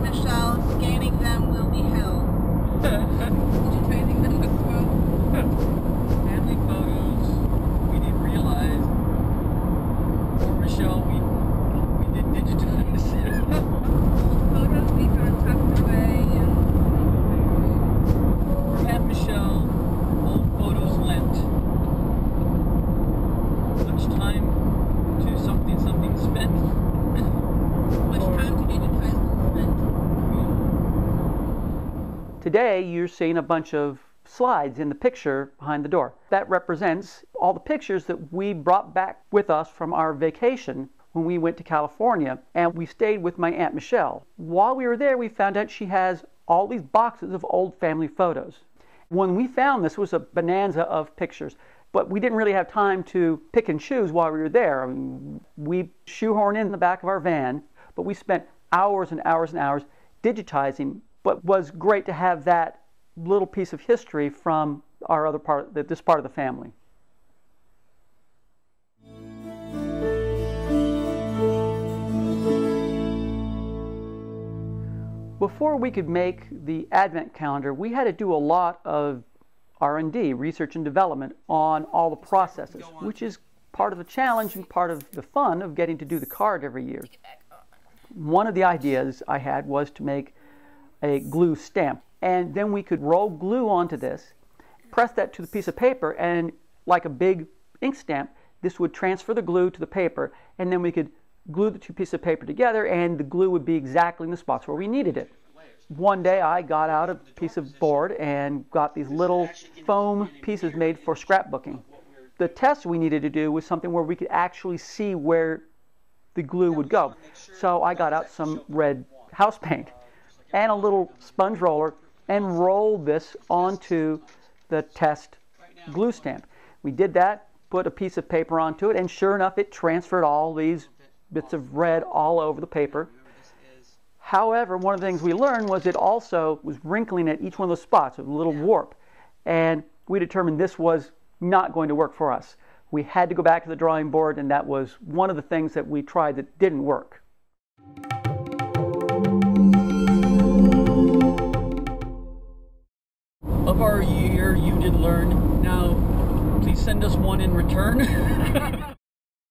Michelle, scanning them will be hell. Digitizing them as well. Family photos, we didn't realize. Poor Michelle, we did digitize. Photos we kind of tucked away and From Aunt Michelle, old photos lent. Much time to something spent. much time to digitize was spent. Today, you're seeing a bunch of slides in the picture behind the door. That represents all the pictures that we brought back with us from our vacation when we went to California, and we stayed with my Aunt Michelle. While we were there, we found out she has all these boxes of old family photos. When we found this, was a bonanza of pictures, but we didn't really have time to pick and choose while we were there. I mean, we shoehorned in the back of our van, but we spent hours and hours and hours digitizing. But was great to have that little piece of history from our other part, this part of the family. Before we could make the Advent calendar, we had to do a lot of R&D, research and development, on all the processes, which is part of the challenge and part of the fun of getting to do the card every year. One of the ideas I had was to make a glue stamp, and then we could roll glue onto this, press that to the piece of paper, and like a big ink stamp, this would transfer the glue to the paper, and then we could glue the two pieces of paper together, and the glue would be exactly in the spots where we needed it. One day I got out a piece of board and got these little foam pieces made for scrapbooking. The test we needed to do was something where we could actually see where the glue would go. So I got out some red house paint and a little sponge roller and rolled this onto the test glue stamp. We did that, put a piece of paper onto it, and sure enough it transferred all these bits of red all over the paper. However, one of the things we learned was it also was wrinkling at each one of those spots, a little warp, and we determined this was not going to work for us. We had to go back to the drawing board, and that was one of the things that we tried that didn't work. Of our year, you did learn. Now, please send us one in return.